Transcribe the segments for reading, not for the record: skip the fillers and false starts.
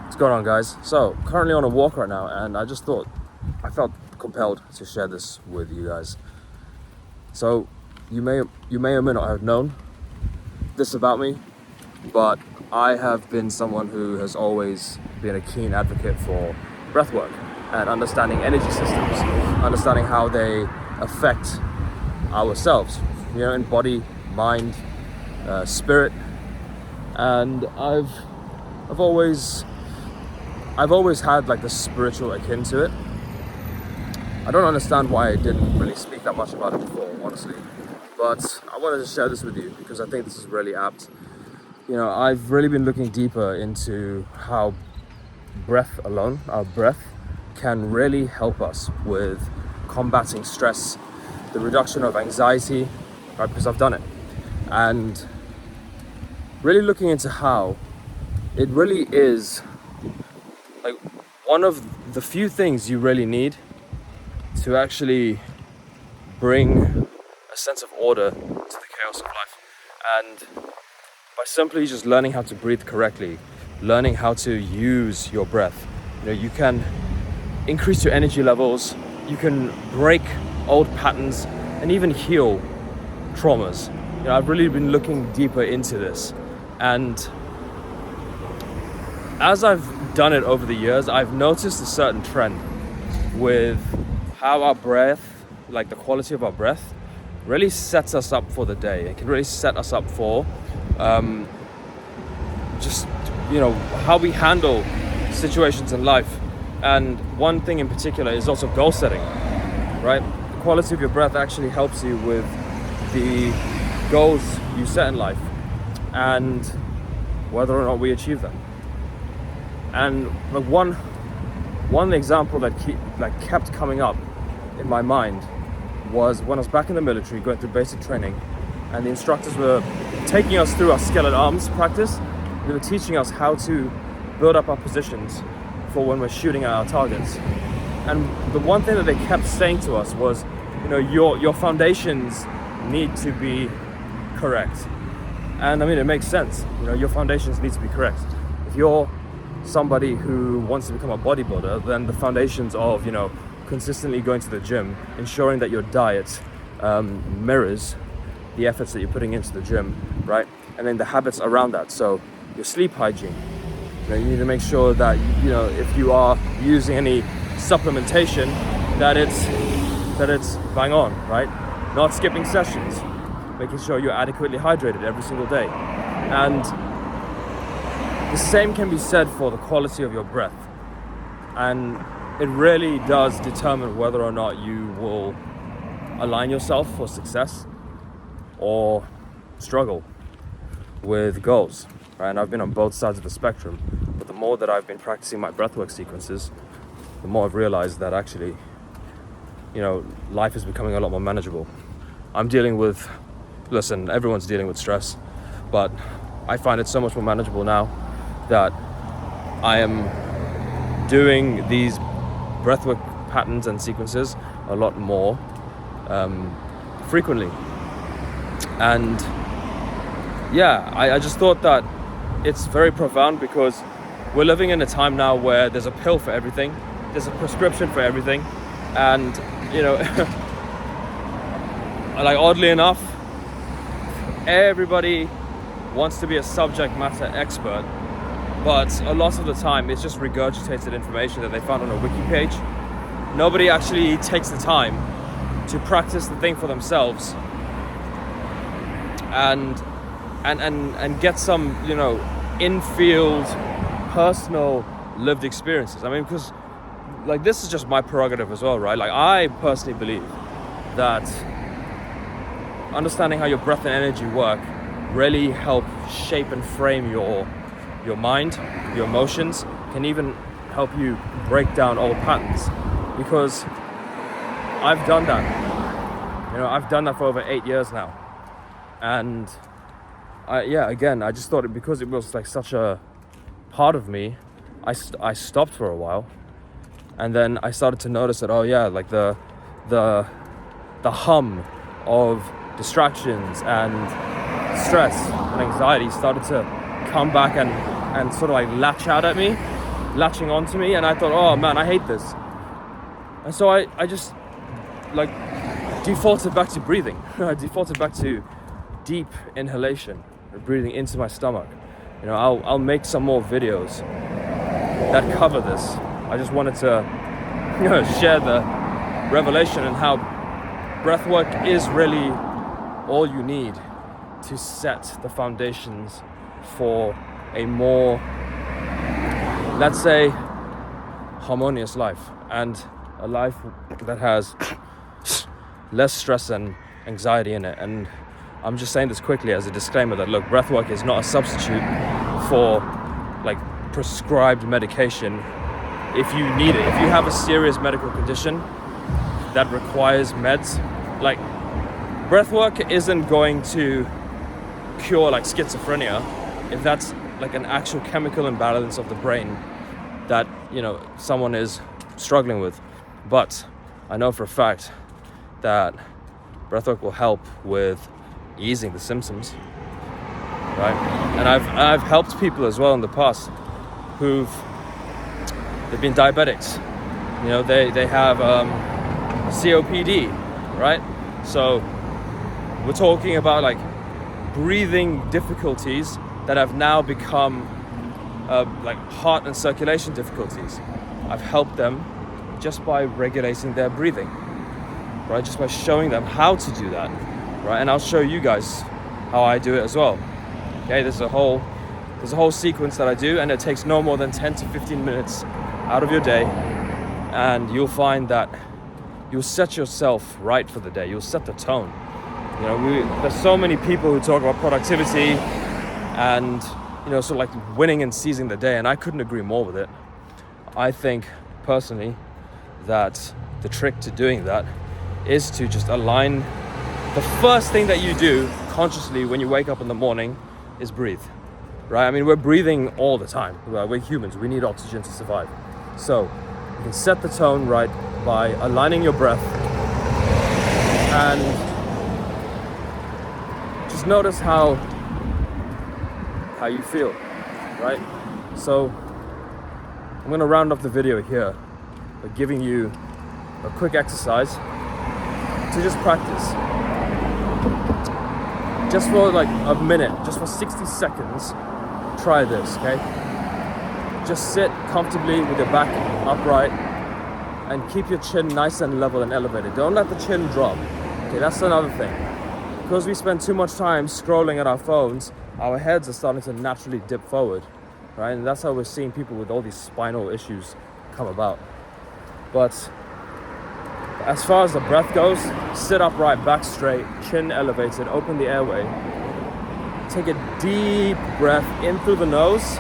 What's going on, guys? So currently on a walk right now, and I felt compelled to share this with you guys. So you may or may not have known this about me, but I have been someone who has always been a keen advocate for breathwork and understanding energy systems, understanding how they affect ourselves, in body, mind, spirit. And I've always had like the spiritual akin to it. I don't understand why I didn't really speak that much about it before, honestly. But I wanted to share this with you because I think this is really apt. I've really been looking deeper into how our breath, can really help us with combating stress, the reduction of anxiety, right? Because I've done it. And really looking into how it really is like one of the few things you really need to actually bring a sense of order to the chaos of life. And by simply just learning how to breathe correctly, learning how to use your breath, you can increase your energy levels, you can break old patterns and even heal traumas. I've really been looking deeper into this, and as I've done it over the years, I've noticed a certain trend with how our breath, like the quality of our breath, really sets us up for the day. It can really set us up for how we handle situations in life. And one thing in particular is also goal setting, right? The quality of your breath actually helps you with the goals you set in life and whether or not we achieve them. And one example that kept coming up in my mind was when I was back in the military going through basic training, and the instructors were taking us through our skeleton arms practice. They were teaching us how to build up our positions for when we're shooting at our targets. And the one thing that they kept saying to us was, your foundations need to be correct. And I mean, it makes sense. Your foundations need to be correct. If you're somebody who wants to become a bodybuilder, then the foundations of, consistently going to the gym, ensuring that your diet mirrors the efforts that you're putting into the gym, right? And then the habits around that. So your sleep hygiene, you need to make sure that, if you are using any supplementation, that it's bang on, right? Not skipping sessions, making sure you're adequately hydrated every single day. And the same can be said for the quality of your breath. And it really does determine whether or not you will align yourself for success or struggle with goals, right? And I've been on both sides of the spectrum, but the more that I've been practicing my breathwork sequences, the more I've realized that actually, life is becoming a lot more manageable. Everyone's dealing with stress, but I find it so much more manageable now that I am doing these breathwork patterns and sequences a lot more frequently. And I just thought that it's very profound because we're living in a time now where there's a pill for everything, there's a prescription for everything, and like oddly enough, everybody wants to be a subject matter expert, but a lot of the time it's just regurgitated information that they found on a wiki page. Nobody actually takes the time to practice the thing for themselves and get some, in-field, personal, lived experiences. I mean, because this is just my prerogative as well, right? I personally believe that understanding how your breath and energy work really help shape and frame your mind, your emotions, can even help you break down old patterns. Because I've done that. I've done that for over 8 years now. And I just thought because it was such a part of me, I stopped for a while. And then I started to notice that, the hum of distractions and stress and anxiety started to come back and sort of latch out at me. latching onto me, and I thought, oh man, I hate this. And so I just like defaulted back to breathing. I defaulted back to deep inhalation, breathing into my stomach. You know, I'll make some more videos that cover this. I just wanted to share the revelation and how breathwork is really all you need to set the foundations for a more, let's say, harmonious life, and a life that has less stress and anxiety in it. And I'm just saying this quickly as a disclaimer that, look, breathwork is not a substitute for like prescribed medication if you need it. If you have a serious medical condition that requires meds, like, breathwork isn't going to cure like schizophrenia if that's like an actual chemical imbalance of the brain that, you know, someone is struggling with. But I know for a fact that breathwork will help with easing the symptoms, right? And I've helped people as well in the past they've been diabetics. You know, they have COPD, right? So we're talking about like breathing difficulties that have now become like heart and circulation difficulties. I've helped them just by regulating their breathing, right? Just by showing them how to do that, right? And I'll show you guys how I do it as well. Okay, there's a whole sequence that I do, and it takes no more than 10 to 15 minutes out of your day, and you'll find that you'll set yourself right for the day. You'll set the tone. You know, there's so many people who talk about productivity and, you know, sort of like winning and seizing the day, and I couldn't agree more with it. I think personally that the trick to doing that is to just align. The first thing that you do consciously when you wake up in the morning is breathe, right? I mean, we're breathing all the time. We're humans. We need oxygen to survive. So you can set the tone right by aligning your breath, and just notice how you feel, right? So I'm going to round off the video here by giving you a quick exercise to just practice. Just for like a minute, just for 60 seconds, try this, okay? Just sit comfortably with your back upright and keep your chin nice and level and elevated. Don't let the chin drop. Okay, that's another thing. Because we spend too much time scrolling at our phones, our heads are starting to naturally dip forward, right? And that's how we're seeing people with all these spinal issues come about. But as far as the breath goes, sit upright, back straight, chin elevated, open the airway. Take a deep breath in through the nose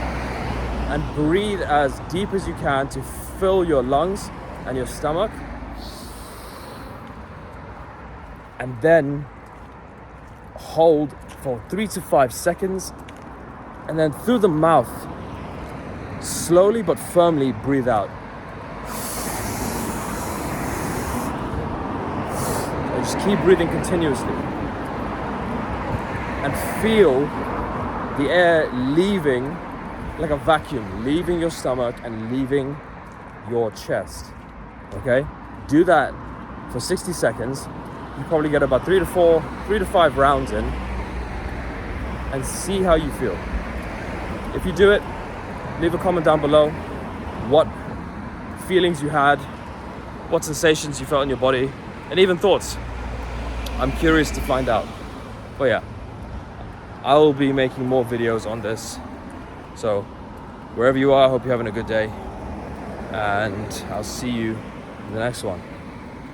and breathe as deep as you can to fill your lungs and your stomach. And then hold for 3 to 5 seconds, and then through the mouth, slowly but firmly breathe out. And just keep breathing continuously. And feel the air leaving like a vacuum, leaving your stomach and leaving your chest. Okay? Do that for 60 seconds. You probably get about 3 to 5 rounds in, and see how you feel. If you do it, leave a comment down below what feelings you had, what sensations you felt in your body, and even thoughts. I'm curious to find out. But yeah, I will be making more videos on this. So wherever you are, I hope you're having a good day, and I'll see you in the next one.